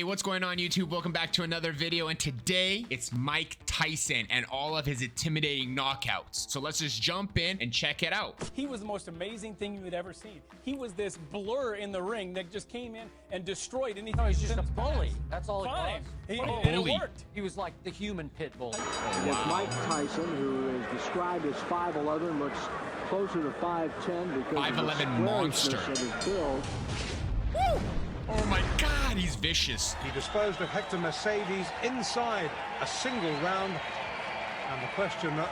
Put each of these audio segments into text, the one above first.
Hey, what's going on YouTube? Welcome back to another video, and today it's Mike Tyson and all of his intimidating knockouts. So let's just jump in and check it out. He was the most amazing thing you had ever seen. He was this blur in the ring that just came in and destroyed anything. No, he's just a bully. That's all it was. And it worked. He was like the human pit bull. It's Mike Tyson, who is described as 5'11", looks closer to 5'10" because 5'11" monster. of his build. Woo! Oh my God, he's vicious. He disposed of Hector Mercedes inside a single round. And the question that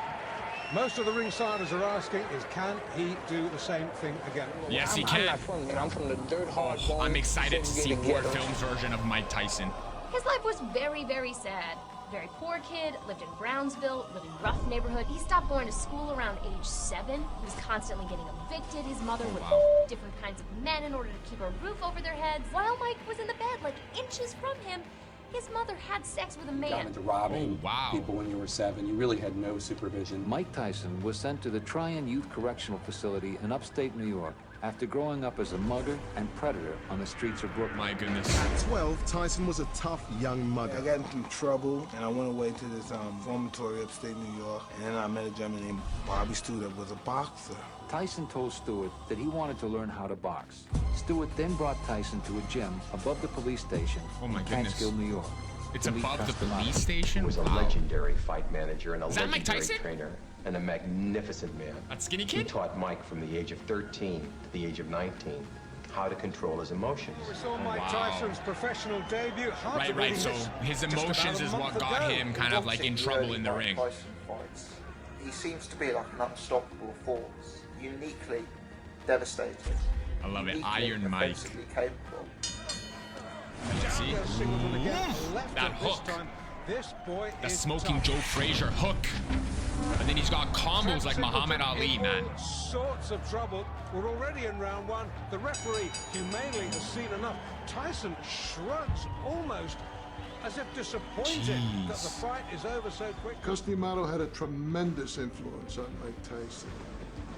most of the ringsiders are asking is, can he do the same thing again? Yes, he can. I'm from the dirt hard zone. I'm excited to see Ward Film's version of Mike Tyson. His life was very, very sad. Very poor kid, lived in Brownsville, really rough neighborhood. He stopped going to school around age 7. He was constantly getting evicted. His mother would different kinds of men in order to keep a roof over their heads. While Mike was in the bed, like inches from him, his mother had sex with a man. Got into robbing people when you were 7. You really had no supervision. Mike Tyson was sent to the Tryon Youth Correctional Facility in upstate New York after growing up as a mugger and predator on the streets of Brooklyn. My goodness. At 12, Tyson was a tough young mugger. I got into trouble, and I went away to this reformatory upstate New York, and then I met a gentleman named Bobby Stewart that was a boxer. Tyson told Stewart that he wanted to learn how to box. Stewart then brought Tyson to a gym above the police station in Catskill, New York. It's above the police station? He was a legendary fight manager and a legendary trainer and a magnificent man. That skinny kid? He taught Mike from the age of 13 to the age of 19 how to control his emotions. We saw Mike Tyson's professional debut. Right. So his emotions is what got him kind of like in trouble in the ring. Tyson fights. He seems to be like an unstoppable force, uniquely devastating. I love it. Iron Mike. Capable. See? That hook. The smoking Joe Frazier hook. And then he's got combos like Muhammad Ali, man. Sorts of trouble. We're already in round 1. The referee humanely has seen enough. Tyson shrugs almost as if disappointed that the fight is over so quick. Costimaro had a tremendous influence on Mike Tyson.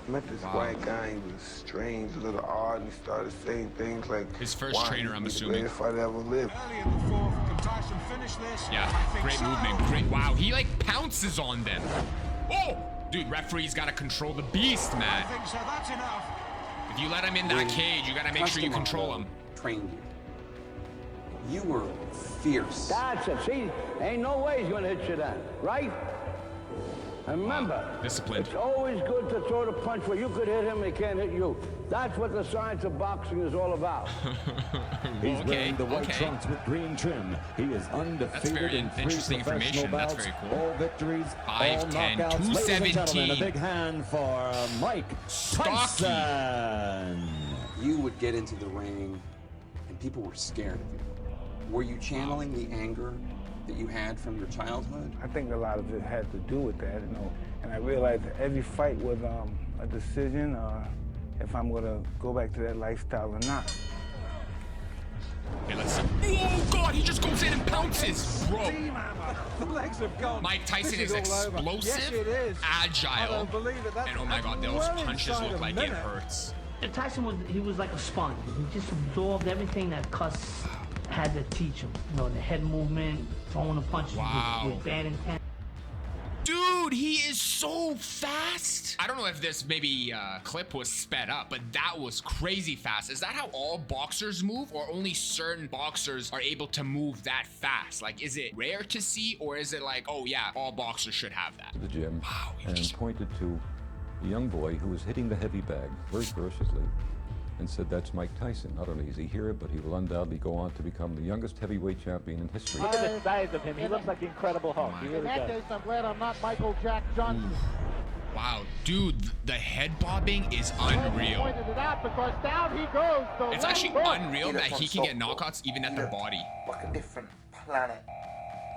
I met this white guy. He was strange, a little odd, and he started saying things like his first trainer, I'm assuming. The greatest fight I ever lived. Early in the 4th, can Tyson finish this? Yeah, great movement. Great. Wow, he like pounces on them. Oh, dude, referee's got to control the beast, man. I think so. That's enough. If you let him in that cage, you got to make sure you control him. Trained you. You were fierce. That's it. See, ain't no way he's going to hit you then, right? And remember, disciplined. It's always good to throw the punch where you could hit him and he can't hit you. That's what the science of boxing is all about. He's wearing the white trunks with green trim. He is undefeated in 3 professional bouts. That's very cool. All victories, 5'10", all knockouts. 217. A big hand for Mike Tyson. You would get into the ring, and people were scared of you. Were you channeling the anger that you had from your childhood? I think a lot of it had to do with that, you know. And I realized that every fight was a decision, if I'm going to go back to that lifestyle or not. Okay, let's see. Oh, God, he just goes in and pounces. Bro. The legs have gone. Mike Tyson is explosive, yes, it is. agile, I don't believe it. and oh my God, those punches look like it hurts. Tyson was like a sponge. He just absorbed everything that Cuss had to teach him. You know, the head movement, throwing the punches with bad intent. Dude, he is so fast. I don't know if this maybe clip was sped up, but that was crazy fast. Is that how all boxers move, or only certain boxers are able to move that fast? Like, is it rare to see, or is it like, oh yeah, all boxers should have that? The gym and pointed to a young boy who was hitting the heavy bag very ferociously and said, "That's Mike Tyson. Not only is he here, but he will undoubtedly go on to become the youngest heavyweight champion in history." Look at the size of him. He looks like the Incredible Hulk. He really does. I'm glad I'm not Michael Jack Johnson. Wow, dude, the head bobbing is unreal. Pointed it out because down he goes. It's actually unreal that he can get knockouts even at the body. Like a different planet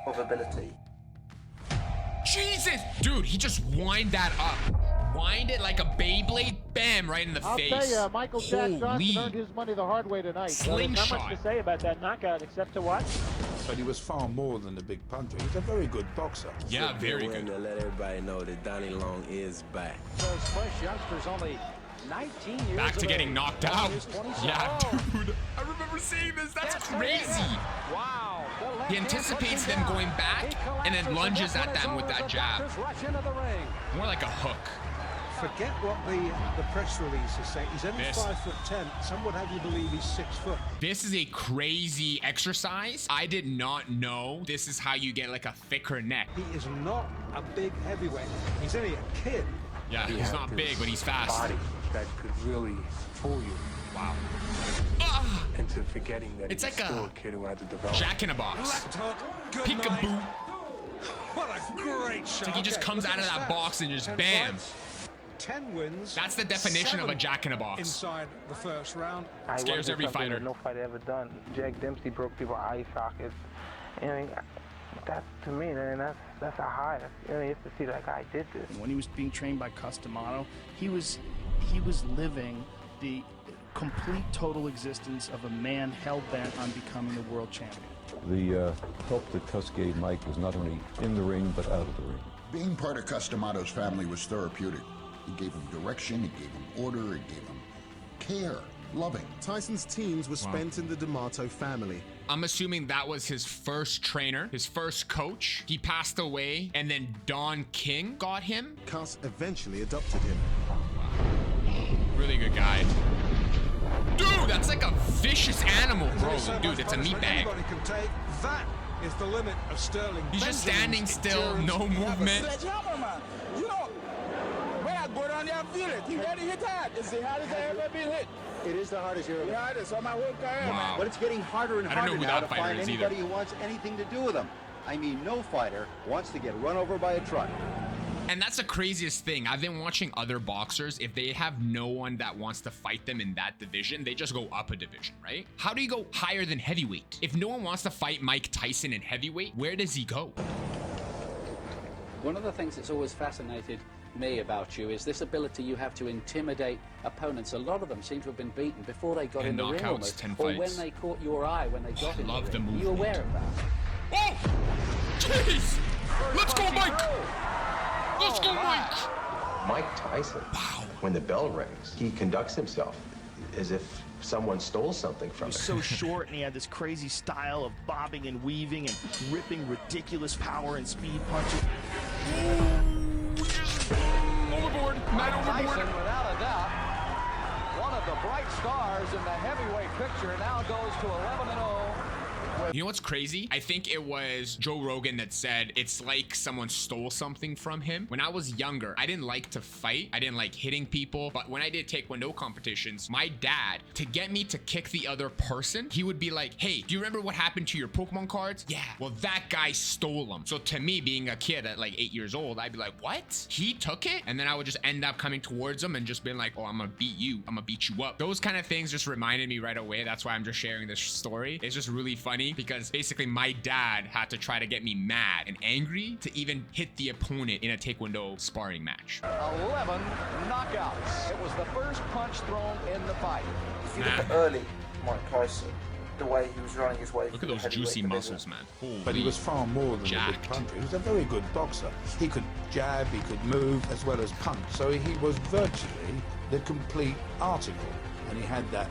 of ability. Jesus! Dude, he just wind that up. Wind it like a Beyblade, bam, right in the face. I'll tell you, Michael Jack Johnson earned his money the hard way tonight. Slingshot. Not much to say about that knockout except to watch. But he was far more than a big puncher. He's a very good boxer. Yeah, very good. To let everybody know that Donnie Long is back. Those fresh youngsters only 19 years Back to getting knocked out. Yeah, Oh. dude. I remember seeing this. That's crazy. Wow. He anticipates them going back and then lunges at them with that jab. More like a hook. Forget what the press release is saying. He's only 5'10". Some would have you believe he's 6 foot. This is a crazy exercise. I did not know this is how you get like a thicker neck. He is not a big heavyweight. He's only a kid. Yeah, he's not big, but he's fast. Body that could really fool you. Wow. Into forgetting that it's he's like still a kid who had to develop. Jack in a box. Left hook. Good Peekaboo. night. What a great shot. It's like he just comes out of that box and just bam. 10 wins. That's the definition of a jack in a box. Inside the first round. Scares every fighter. That no fighter ever done. Jack Dempsey broke people's eye sockets. And that to me, man, that's a high. You have to see that guy did this. When he was being trained by Customato, he was living the complete total existence of a man hell-bent on becoming the world champion. The help that Cus gave Mike was not only in the ring, but out of the ring. Being part of Customato's family was therapeutic. He gave him direction, he gave him order, he gave him care, loving. Tyson's teams were spent in the D'Amato family. I'm assuming that was his first trainer, his first coach. He passed away, and then Don King got him. Cus eventually adopted him. Really good guy. Dude, that's like a vicious animal, bro. Dude, it's a meat bag. That is the limit of Sterling. He's just standing still, no movement. You know, when I go down there and feel it, you ready to hit hard. It's the hardest I ever been hit. It is the hardest you're ever hit. The hardest on my whole career, man. But it's getting harder and harder now to find anybody who wants anything to do with him. I mean, no fighter wants to get run over by a truck. And that's the craziest thing. I've been watching other boxers. If they have no one that wants to fight them in that division, they just go up a division, right? How do you go higher than heavyweight? If no one wants to fight Mike Tyson in heavyweight, where does he go? One of the things that's always fascinated me about you is this ability you have to intimidate opponents. A lot of them seem to have been beaten before they got in the ring almost, 10 or fights. when they caught your eye when they got in Love the ring. the Are you aware of that? Oh! Jeez! Let's go, Mike! Let's go, Mike! Mike Tyson, when the bell rings, he conducts himself as if someone stole something from him. He was so short, and he had this crazy style of bobbing and weaving and ripping ridiculous power and speed punches. Overboard! Man overboard! Tyson, without a doubt, one of the bright stars in the heavyweight picture, now goes to 11-0. You know what's crazy? I think it was Joe Rogan that said it's like someone stole something from him. When I was younger, I didn't like to fight. I didn't like hitting people. But when I did Taekwondo competitions, my dad, to get me to kick the other person, he would be like, hey, do you remember what happened to your Pokemon cards? Yeah, well, that guy stole them. So to me, being a kid at like 8 years old, I'd be like, what? He took it? And then I would just end up coming towards him and just being like, oh, I'm gonna beat you. I'm gonna beat you up. Those kind of things just reminded me right away. That's why I'm just sharing this story. It's just really funny because basically my dad had to try to get me mad and angry to even hit the opponent in a Taekwondo sparring match. 11 knockouts. It was the first punch thrown in the fight. If you look at early Mike Tyson, the way he was running his way. Look at those juicy muscles, man. Holy but he was far more than a good puncher. He was a very good boxer. He could jab, he could move, as well as punch. So he was virtually the complete article. And he had that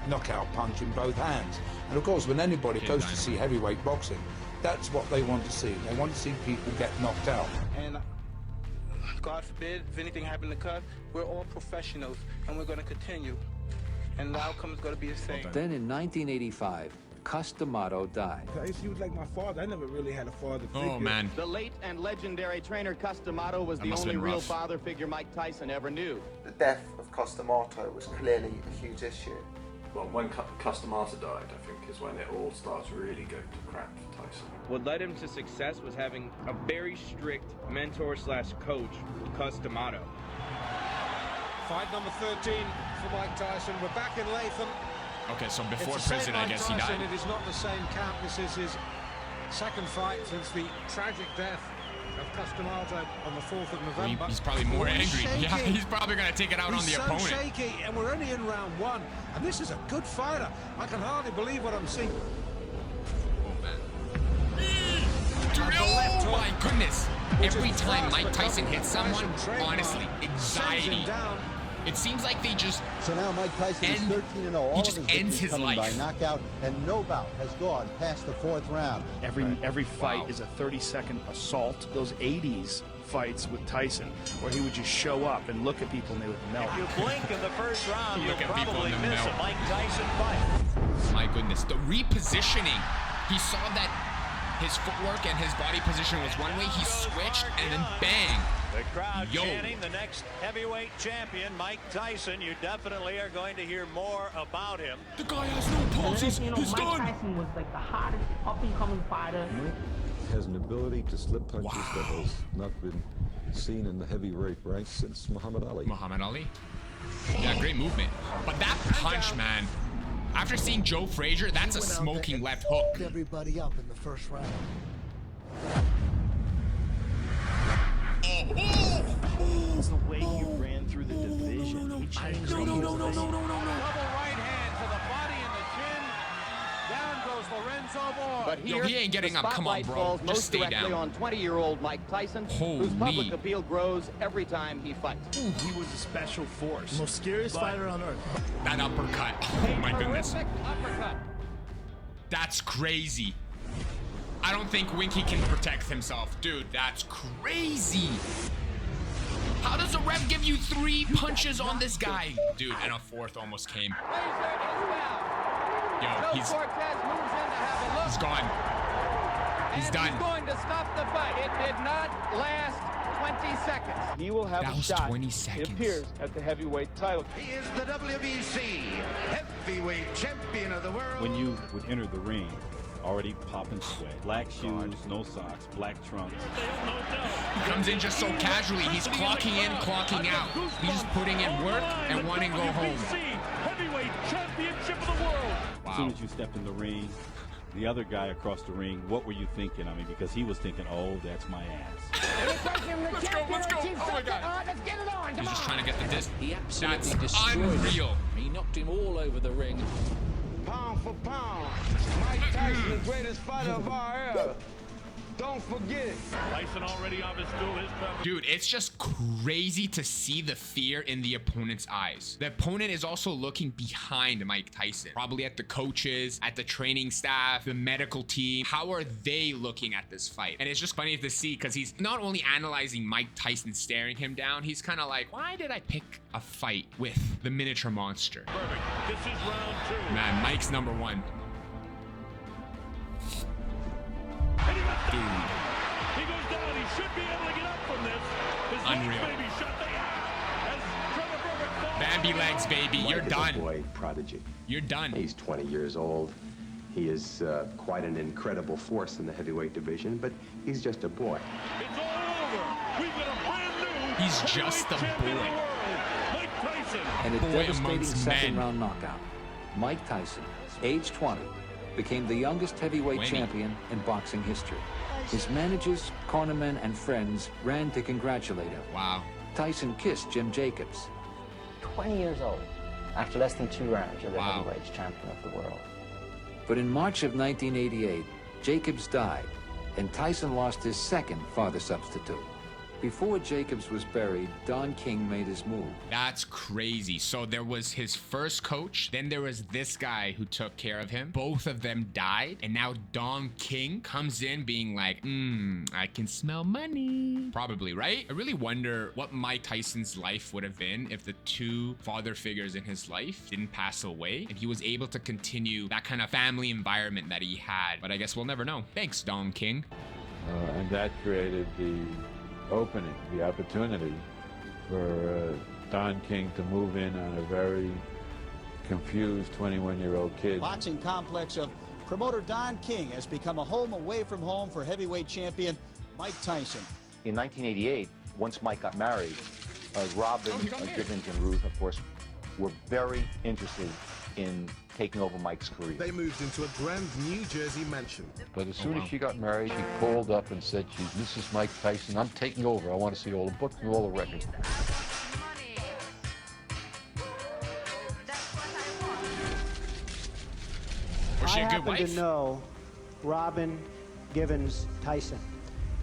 knockout punch in both hands. And of course, when anybody goes to see heavyweight boxing, that's what they want to see. They want to see people get knocked out. And God forbid, if anything happened to Cus, we're all professionals, and we're going to continue. And the outcome is going to be the same. Then in 1985, Cus D'Amato died. He was like my father. I never really had a father figure. Oh, man. The late and legendary trainer Cus D'Amato was the only real father figure Mike Tyson ever knew. The death of Cus D'Amato was clearly a huge issue. Well, when Cus D'Amato died, I think is when it all starts really going to crap for Tyson. What led him to success was having a very strict mentor/coach, Cus D'Amato. Fight number 13 for Mike Tyson. We're back in Latham. Okay, so before prison, I guess he died. It is not the same camp. This is his second fight since the tragic death of Cus D'Amato on the 4th of November. He's probably more angry. Yeah, he's probably going to take it out on the opponent. He's so shaky, and we're only in round 1. And this is a good fighter. I can hardly believe what I'm seeing. Oh, man. Dude, oh, my goodness. Every time Mike Tyson hits someone, honestly, anxiety. It seems like they just So now Mike Tyson is 13-0. All he of just his ends victories his coming life. by knockout, and no bout has gone past the 4th round. Every fight is a 30-second assault. Those 80s fights with Tyson, where he would just show up and look at people and they would melt. If you blink in the first round, you'll Look at people probably and they miss melt. a Mike Tyson fight. My goodness, the repositioning. He saw that his footwork and his body position was one way. He switched and then bang. The crowd Yo. chanting the next heavyweight champion, Mike Tyson. You definitely are going to hear more about him. The guy has no pulse. He's Mike Tyson was like the hottest up-and-coming fighter. Mike has an ability to slip punches that has not been seen in the heavyweight ranks since Muhammad Ali. Muhammad Ali? Yeah, great movement. But that punch, man. After seeing Joe Frazier, that's a smoking left hook. Everybody up in the first round. It's the way he ran through the division. He changed No. Double right hand to the body and the chin. Down goes Lorenzo Boy. But here, Yo, he ain't getting the up. Come on, spotlight bro. falls Just most stay directly down. on 20-year-old Mike Tyson, whose Holy. public appeal grows every time he fights. He was a special force. Most scariest fighter on earth. That uppercut. Oh my goodness. Terrific uppercut. That's crazy. I don't think Winky can protect himself. Dude, that's crazy. How does a ref give you 3 punches on this guy? Dude, and a 4th almost came. Yo, he's gone. He's done. He's going to stop the fight. It did not last 20 seconds. He will have That a was shot 20 if seconds. he appears at the heavyweight title. He is the WBC heavyweight champion of the world. When you would enter the ring, already popping sweat, black shoes, no socks, black trunks. He comes in just so casually. He's clocking in, clocking out. He's just putting in work and wanting to go home. Heavyweight championship of the world. As soon as you stepped in the ring, the other guy across the ring, what were you thinking? I mean, because he was thinking, oh, that's my ass. Let's go. Oh my God. Let's get it on. He's just trying to get the distance. He absolutely That's destroyed unreal. him. He knocked him all over the ring. Pound for pound, Mike Tyson, the greatest fighter of our era. Don't forget it. Tyson already on his stool. His cover. Dude, it's just crazy to see the fear in the opponent's eyes. The opponent is also looking behind Mike Tyson, probably at the coaches, at the training staff, the medical team. How are they looking at this fight? And it's just funny to see because he's not only analyzing Mike Tyson staring him down, he's kind of like, why did I pick a fight with the miniature monster? Perfect. This is round 2. Man, Mike's number 1. Dude. He goes down. He should be able to get up from this. His Unreal. legs may be shut. They are. As Trevor Berbick falls Bambi legs, baby. You're Mike is done. a boy prodigy. You're done. He's 20 years old. He is quite an incredible force in the heavyweight division, but he's just a boy. It's all over. We've got a brand new He's just a champion of boy. the world, Mike Tyson. And a boy devastating amongst second men. round knockout. Mike Tyson, age 20, became the youngest heavyweight 20. champion in boxing history. His managers, cornermen, and friends ran to congratulate him. Wow. Tyson kissed Jim Jacobs. 20 years old. After less than 2 rounds, you're the Wow. heavyweight champion of the world. But in March of 1988, Jacobs died, and Tyson lost his second father substitute. Before Jacobs was buried, Don King made his move. That's crazy. So there was his first coach, then there was this guy who took care of him. Both of them died, and now Don King comes in being like, I can smell money. Probably, right? I really wonder what Mike Tyson's life would have been if the 2 father figures in his life didn't pass away and he was able to continue that kind of family environment that he had. But I guess we'll never know. Thanks, Don King. And that created the opening, the opportunity for Don King to move in on a very confused 21-year-old kid. Boxing complex of promoter Don King has become a home away from home for heavyweight champion Mike Tyson. In 1988, once Mike got married, Robin, Givens, and Ruth, of course, were very interested in taking over Mike's career. They moved into a grand New Jersey mansion. But as soon as she got married, she called up and said, "This is Mike Tyson. I'm taking over. I want to see all the books and all the records." Was she a good I happen wife? to know Robin Givens Tyson.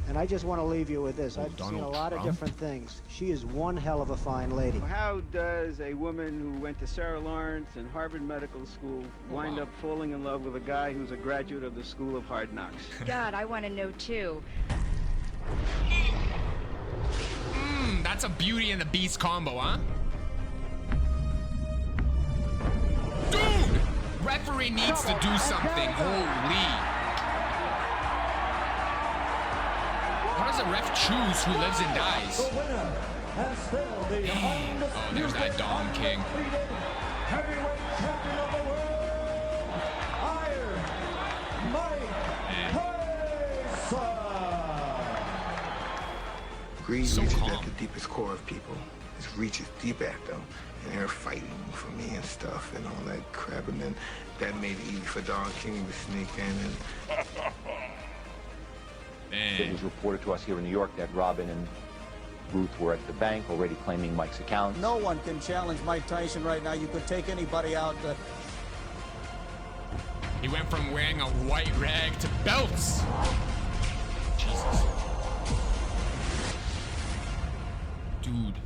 And I just want to leave you with this. I've seen a lot of different things. She is one hell of a fine lady. How does a woman who went to Sarah Lawrence and Harvard Medical School wind up falling in love with a guy who's a graduate of the School of Hard Knocks? God, I want to know too. That's a Beauty and the Beast combo, huh? Dude! Referee needs to do something. Holy. How does a ref choose who lives and dies? Oh, there's that Dom King. Heavyweight champion of the world, Iron Mike Tyson. Greed reaches at the deepest core of people. It reaches deep at them. And they're fighting for me and stuff and all that crap. And then that made it easy for Don King to sneak in and... It was reported to us here in New York that Robin and Ruth were at the bank already claiming Mike's account. No one can challenge Mike Tyson right now. You could take anybody out. He went from wearing a white rag to belts. Jesus. Dude.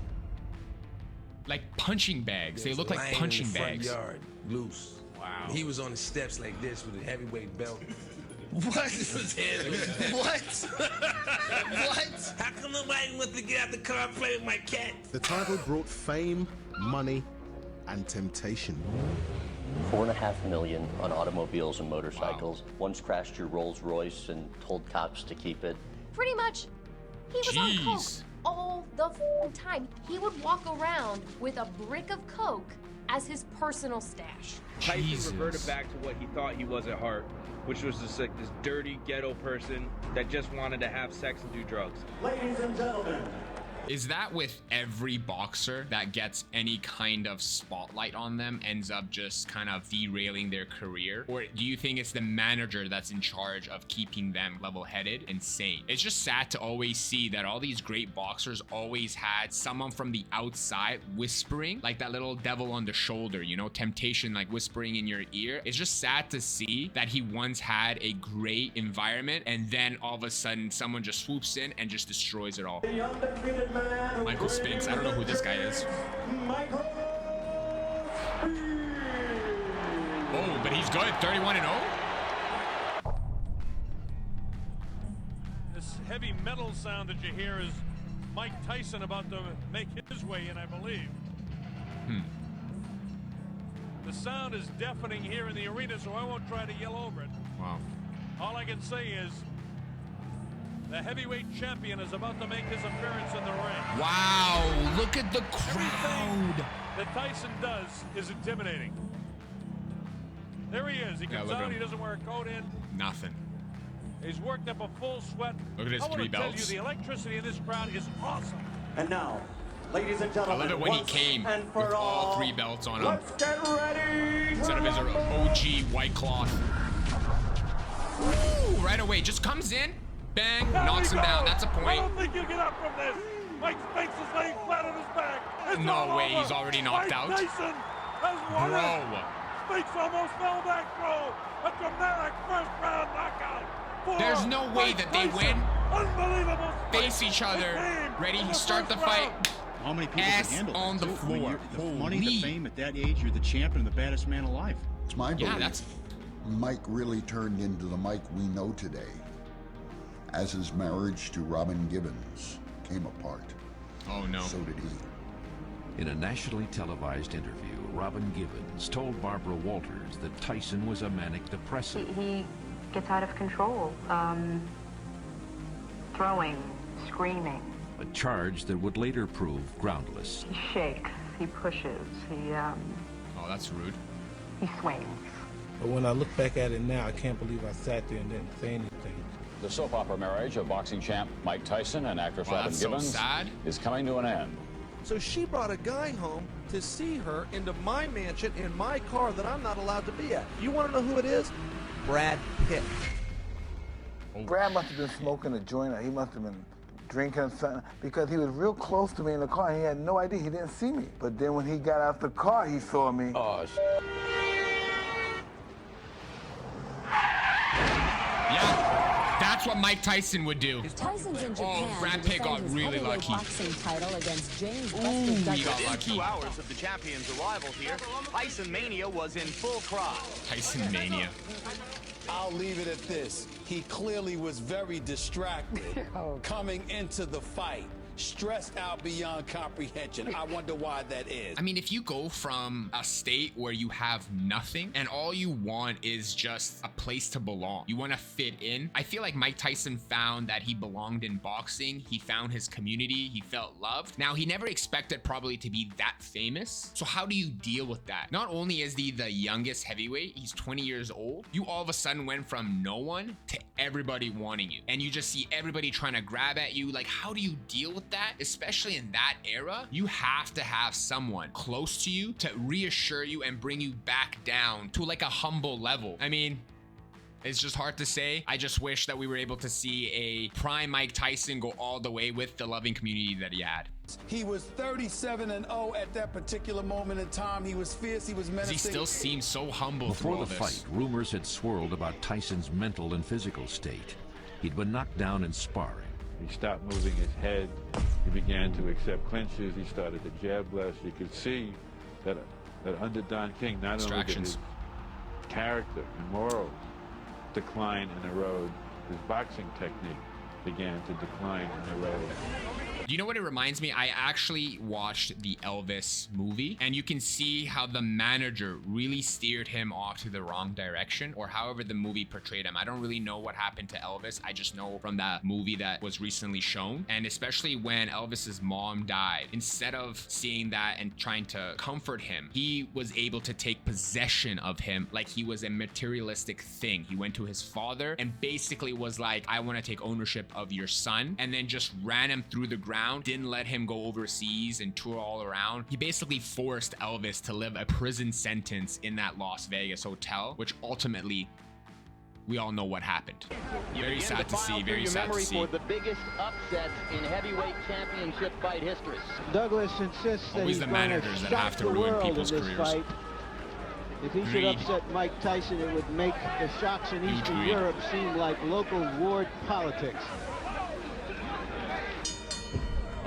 Like punching bags. They look like punching bags. Yard, loose. Wow. He was on the steps like this with a heavyweight belt. What? What? What? How come nobody wants to get out the car and play with my cat? The title brought fame, money, and temptation. $4.5 million on automobiles and motorcycles. Wow. Once crashed your Rolls Royce and told cops to keep it. Pretty much, he was on coke all the time. He would walk around with a brick of coke as his personal stash. Tyson reverted back to what he thought he was at heart, which was just like this dirty ghetto person that just wanted to have sex and do drugs. Ladies and gentlemen. Is that with every boxer that gets any kind of spotlight on them ends up just kind of derailing their career? Or do you think it's the manager that's in charge of keeping them level-headed and sane? It's just sad to always see that all these great boxers always had someone from the outside whispering, like that little devil on the shoulder, you know, temptation, like whispering in your ear. It's just sad to see that he once had a great environment and then all of a sudden someone just swoops in and just destroys it all. Michael Spinks. I don't know who this guy is. Oh, but he's good. 31-0. This heavy metal sound that you hear is Mike Tyson about to make his way in, I believe. The sound is deafening here in the arena, so I won't try to yell over it. Wow. All I can say is the heavyweight champion is about to make his appearance in the ring. Wow, look at the crowd. That Tyson does is intimidating. There he is. He comes out. He doesn't wear a coat in. Nothing. He's worked up a full sweat. Look at his 3 belts. I want to tell you, the electricity in this crowd is awesome. And now, ladies and gentlemen, I love it when he came with all 3 belts on him. Let's get ready. Instead of his OG white cloth. Woo, right away, just comes in. Bang, knocks him down. That's a point. I don't think you get up from this. Mike Spinks is laying flat on his back. It's no way, he's already knocked out. Mike Tyson has won it. Spinks almost fell back, bro. A dramatic first-round knockout. There's no way that they win. Unbelievable. Face each other. Ready? Start the fight. How many people Ass can handle on that, the too? I mean, floor. the money, the fame, at that age, you're the champion and the baddest man alive. It's my belief. Yeah, that's... Mike really turned into the Mike we know today, as his marriage to Robin Gibbons came apart. Oh no. So did he. In a nationally televised interview, Robin Gibbons told Barbara Walters that Tyson was a manic depressive. He gets out of control. Throwing, screaming. A charge that would later prove groundless. He shakes, he pushes, he Oh, that's rude. He swings. But when I look back at it now, I can't believe I sat there and didn't say anything. The soap opera marriage of boxing champ Mike Tyson and actress Robin Gibbons is coming to an end. So she brought a guy home to see her into my mansion in my car that I'm not allowed to be at. You want to know who it is? Brad Pitt. Brad must have been smoking a joint, or he must have been drinking something, because he was real close to me in the car and he had no idea. He didn't see me. But then when he got out the car, he saw me. Oh, Yeah, that's That's what Mike Tyson would do. Tyson's in Japan. Oh, Brad Pitt got really lucky. Boxing title against James Ooh, Buster he got Douglas. lucky. 2 hours of the champion's arrival here, Tyson Mania was in full cry. Tyson Mania. I'll leave it at this. He clearly was very distracted coming into the fight. Stressed out beyond comprehension. I wonder why that is. I mean, if you go from a state where you have nothing and all you want is just a place to belong, you want to fit in. I feel like Mike Tyson found that he belonged in boxing. He found his community. He felt loved. Now, he never expected probably to be that famous. So how do you deal with that? Not only is he the youngest heavyweight, he's 20 years old. You all of a sudden went from no one to everybody wanting you. And you just see everybody trying to grab at you. Like, how do you deal with that? Especially in that era, you have to have someone close to you to reassure you and bring you back down to like a humble level. I mean, it's just hard to say. I just wish that we were able to see a prime Mike Tyson go all the way with the loving community that he had. He was 37-0 at that particular moment in time. He was fierce, he was menacing. He still seems so humble Before through all the this. fight, rumors had swirled about Tyson's mental and physical state. He'd been knocked down in sparring. He stopped moving his head. He began to accept clinches. He started to jab less. You could see that under Don King, not only did his character and morals decline and erode, his boxing technique began to decline and erode. Do you know what it reminds me? I actually watched the Elvis movie, and you can see how the manager really steered him off to the wrong direction, or however the movie portrayed him. I don't really know what happened to Elvis. I just know from that movie that was recently shown, and especially when Elvis's mom died, instead of seeing that and trying to comfort him, he was able to take possession of him like he was a materialistic thing. He went to his father and basically was like, I want to take ownership of your son, and then just ran him through the ground, didn't let him go overseas and tour all around. He basically forced Elvis to live a prison sentence in that Las Vegas hotel, which ultimately we all know what happened. Very sad to see, very sad to see. For the biggest upsets in heavyweight championship fight history. Douglas insists that Always he's the going managers to that have shock to the ruin world people's in this careers. fight. If he should upset Mike Tyson, it would make the shocks in Eastern Europe seem like local ward politics.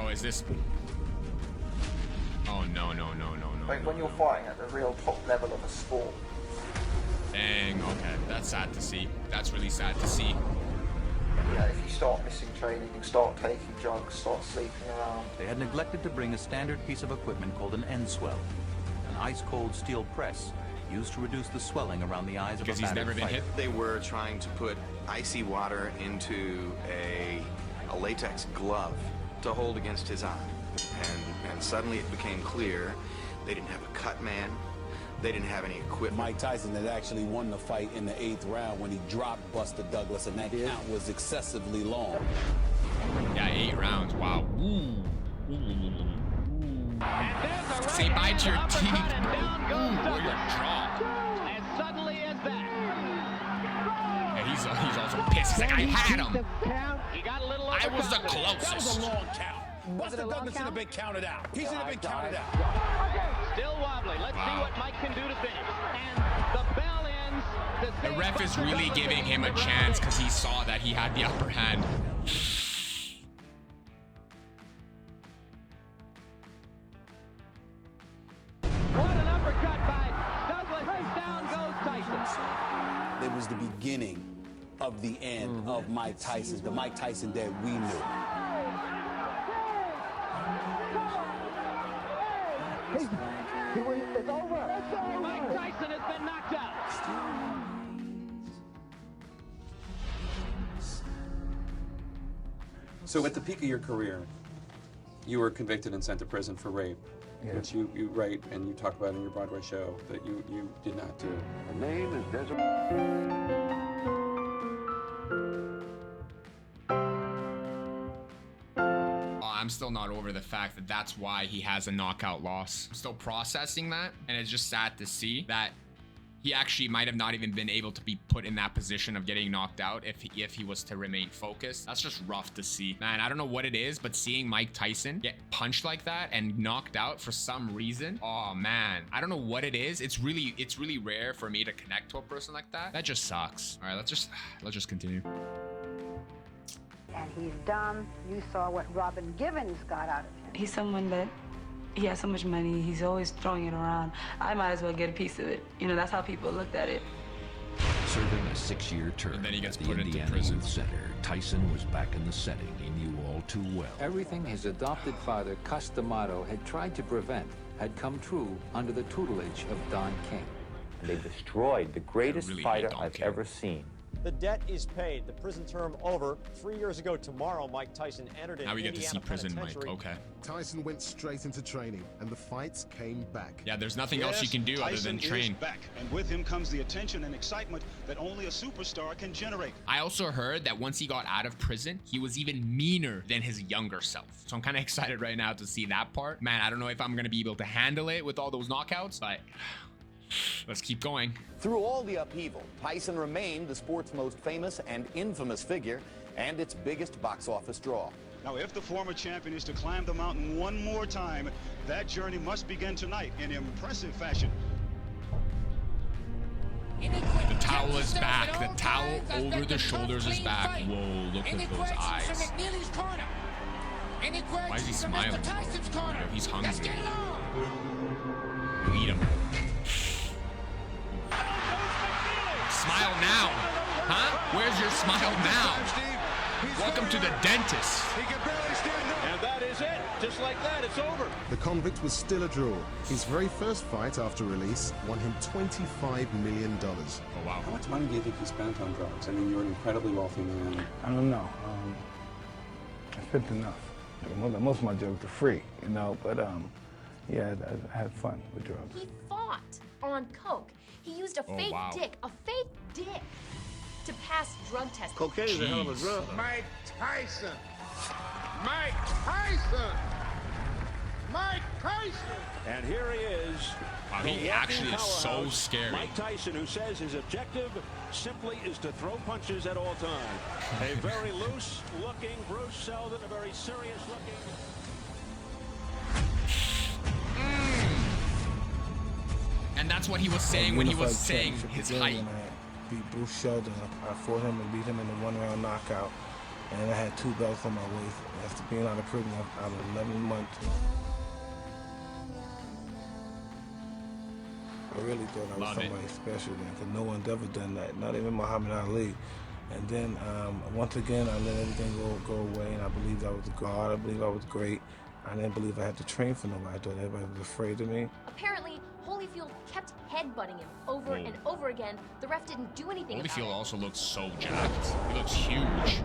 Oh, is this? Oh, no. Like when you're fighting at the real top level of a sport. Dang, okay. That's sad to see. That's really sad to see. Yeah, if you start missing training, start taking drugs, start sleeping around. They had neglected to bring a standard piece of equipment called an end swell, an ice-cold steel press used to reduce the swelling around the eyes of a battered fighter. They were trying to put icy water into a latex glove to hold against his eye. And suddenly it became clear they didn't have a cut man. They didn't have any equipment. Mike Tyson had actually won the fight in the 8th round when he dropped Buster Douglas, and that count was excessively long. Yeah, 8 rounds. Wow. Ooh. Say bye to your teeth, bro. Ooh, or your jaw. As suddenly as that. Yeah, he's also pissed. He's like, I had him. He got a little I was the That was closest. a long count. Buster Douglas should have been counted out. He should have been counted out. Still wobbly. Let's see what Mike can do to finish. And the bell ends. The ref is really giving him a chance because he saw that he had the upper hand. What an uppercut by Douglas. Down goes Tyson. It was the beginning of the end of Mike Tyson, the Mike Tyson that we knew. It's over. Mike Tyson has been knocked out. So at the peak of your career, you were convicted and sent to prison for rape, which you write and you talk about in your Broadway show that you did not do. The name is Desert. I'm still not over the fact that that's why he has a knockout loss. I'm still processing that, and it's just sad to see that he actually might have not even been able to be put in that position of getting knocked out if he was to remain focused. That's just rough to see. Man, I don't know what it is, but seeing Mike Tyson get punched like that and knocked out for some reason, oh man, I don't know what it is. It's really rare for me to connect to a person like that. That just sucks. All right, let's just continue. and he's done. You saw what Robin Givens got out of him. He's someone that, he has so much money, he's always throwing it around. I might as well get a piece of it. You know, that's how people looked at it. Serving a 6-year term and then he gets at the put into Indiana prison. Youth Center, Tyson was back in the setting he knew all too well. Everything his adopted father, Cus D'Amato, had tried to prevent had come true under the tutelage of Don King. They destroyed the greatest really fighter hate Don I've King. ever seen. The debt is paid. The prison term over. 3 years ago tomorrow, Mike Tyson entered Now an we get to see Indiana prison Mike. penitentiary. Okay. Tyson went straight into training, and the fights came back. Yeah, there's nothing else you can do other than train. Is back, and with him comes the attention and excitement that only a superstar can generate. I also heard that once he got out of prison, he was even meaner than his younger self. So I'm kind of excited right now to see that part. Man, I don't know if I'm going to be able to handle it with all those knockouts, but let's keep going. Through all the upheaval, Tyson remained the sport's most famous and infamous figure and its biggest box office draw. Now, if the former champion is to climb the mountain one more time, that journey must begin tonight in impressive fashion. The towel is back. The towel over the shoulders is back. Whoa, look at those eyes. Why is he smiling? Yo, he's hungry. Eat him. Smile now. Huh? Where's your smile now? Welcome to the dentist. And that is it. Just like that, it's over. The convict was still a draw. His very first fight after release won him $25 million. Oh, wow. How much money do you think you spent on drugs? I mean, you're an incredibly wealthy man. I don't know. I spent enough. Most of my drugs are free, you know, but yeah, I had fun with drugs. He fought on coke. He used a fake dick to pass drug tests. Cocaine is a hell of a drug. Mike Tyson. Mike Tyson. Mike Tyson. And here he is. Wow, he actually is so scary. Mike Tyson, who says his objective simply is to throw punches at all times. A very loose-looking Bruce Seldon, a very serious-looking... And that's what he was saying when he was saying his height. When I beat Bruce Seldon, I fought him and beat him in a one-round knockout. And I had 2 belts on my waist. After being out of prison, out of 11 months. I really thought I was somebody special then, because no one's ever done that, not even Muhammad Ali. And then once again, I let everything go away, and I believed I was a god. I believed I was great. I didn't believe I had to train for nobody. I thought everybody was afraid of me. Apparently, Holyfield kept headbutting him over and over again. The ref didn't do anything about it. Holyfield also looks so jacked. He looks huge.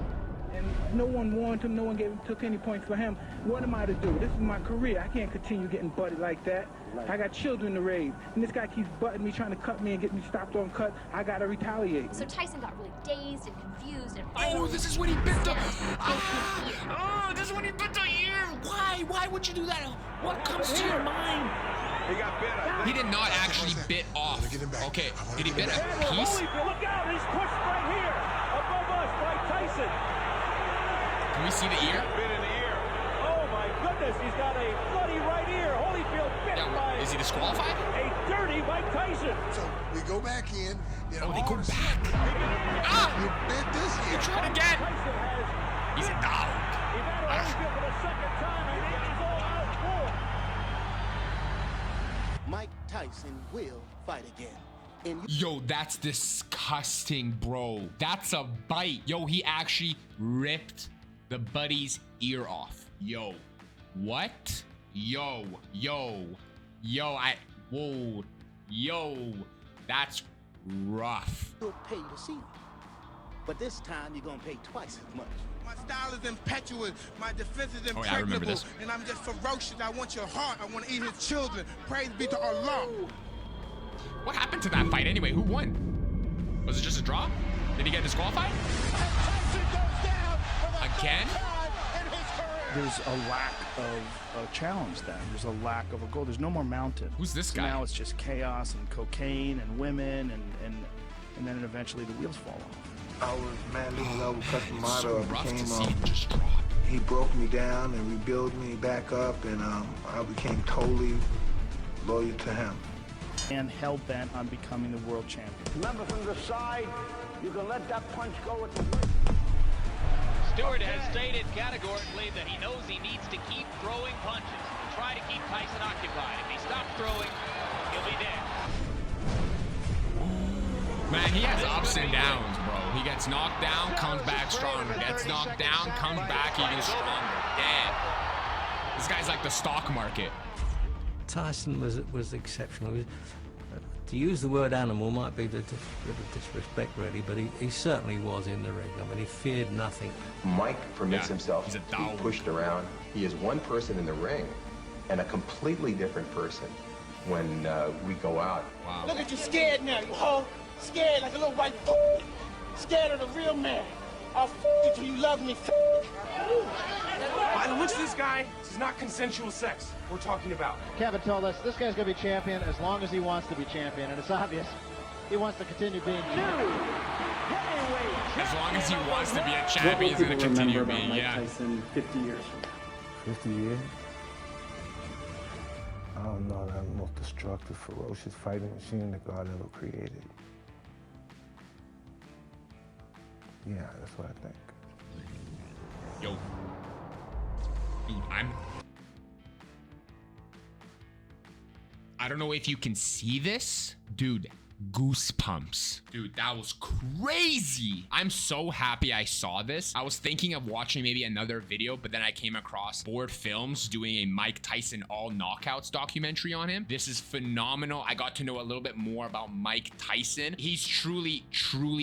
And no one warned him, no one took any points for him. What am I to do? This is my career. I can't continue getting butted like that. I got children to raise. And this guy keeps butting me, trying to cut me and get me stopped on cut. I gotta retaliate. So Tyson got really dazed and confused and Oh, this is when he bit the... Oh, this is when he bit the ear. Why? Why would you do that? What comes to your mind? He got bit. He did not actually bit off. Okay, did he bit a piece? Look out, he's pushed right here. Above us, Mike Tyson. Can we see the ear? Bit in the ear. Oh my goodness, he's got a bloody right ear. Holyfield bit by is he disqualified? A dirty Mike Tyson. So we go back in. Oh, they go back. Ah! You bit this ear. Try it again. He's a dog. He battled Holyfield for the second time, and it is all out for. Mike Tyson will fight again. Yo, that's disgusting, bro. That's a bite. Yo, he actually ripped the buddy's ear off. Yo, what? Yo, that's rough. You'll pay to see him. But this time you're gonna pay twice as much. My style is impetuous, my defense is Oh, yeah, I remember impregnable, this. and I'm just ferocious. I want your heart, I want to eat his children. Praise be to Allah. What happened to that fight anyway? Who won? Was it just a draw? Did he get disqualified? Again? There's a lack of a challenge then. There's a lack of a goal. There's no more mountain. Who's this guy? Now it's just chaos and cocaine and women and then eventually the wheels fall off. I was madly in love with Cus D'Amato. So rough to see him just drop. He broke me down and rebuilt me back up, and I became totally loyal to him. And hell-bent on becoming the world champion. Remember, from the side, you can let that punch go with the Stewart has stated categorically that he knows he needs to keep throwing punches to try to keep Tyson occupied. If he stops throwing, he'll be dead. Man, he has ups and downs, bro. He gets knocked down, comes back stronger. Gets knocked down, comes back even stronger. Damn. This guy's like the stock market. Tyson was exceptional. To use the word animal might be a little disrespect, really, but he certainly was in the ring. I mean, he feared nothing. Mike permits himself to be pushed around. He is one person in the ring and a completely different person when we go out. Wow. Look at you scared now, you hoe. Scared like a little white fool. Scared of the real man. I'll you till you love me. By the looks of this guy, this is not consensual sex we're talking about. Kevin told us this guy's going to be champion as long as he wants to be champion, and it's obvious he wants to continue being champion. As long as he wants to be a champion, he's going to continue being, Mike Tyson 50 years from now? 50 years? I don't know, that most destructive, ferocious fighting machine that God ever created. Yeah, that's what I think. Yo. Dude, I don't know if you can see this. Dude, goosebumps. Dude, that was crazy. I'm so happy I saw this. I was thinking of watching maybe another video, but then I came across Board Films doing a Mike Tyson All Knockouts documentary on him. This is phenomenal. I got to know a little bit more about Mike Tyson. He's truly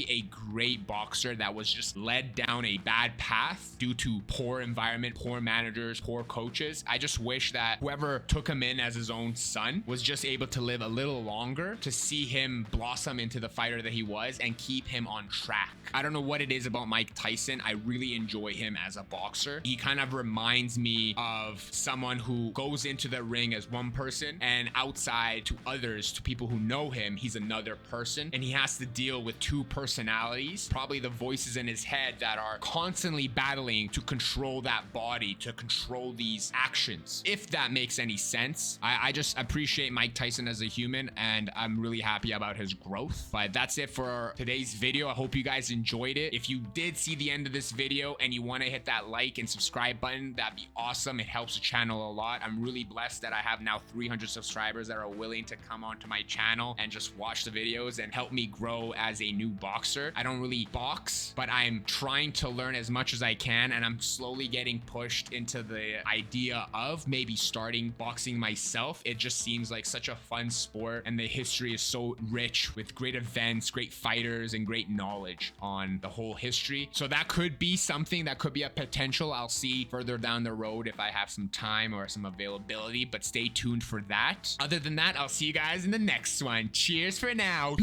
a great boxer that was just led down a bad path due to poor environment, poor managers, poor coaches. I just wish that whoever took him in as his own son was just able to live a little longer to see him blossom into the fighter that he was and keep him on track. I don't know what it is about Mike Tyson. I really enjoy him as a boxer. He kind of reminds me of someone who goes into the ring as one person and outside to others, to people who know him, he's another person, and he has to deal with two personalities, probably the voices in his head that are constantly battling to control that body, to control these actions. If that makes any sense. I just appreciate Mike Tyson as a human, and I'm really happy about his growth. But that's it for today's video. I hope you guys enjoyed it. If you did see the end of this video and you want to hit that like and subscribe button, that'd be awesome. It helps the channel a lot. I'm really blessed that I have now 300 subscribers that are willing to come onto my channel and just watch the videos and help me grow as a new boxer. I don't really box, but I'm trying to learn as much as I can, and I'm slowly getting pushed into the idea of maybe starting boxing myself. It just seems like such a fun sport, and the history is so rich with great events, great fighters, and great knowledge on the whole history. So that could be something that could be a potential. I'll see further down the road if I have some time or some availability, but stay tuned for that. Other than that, I'll see you guys in the next one. Cheers for now.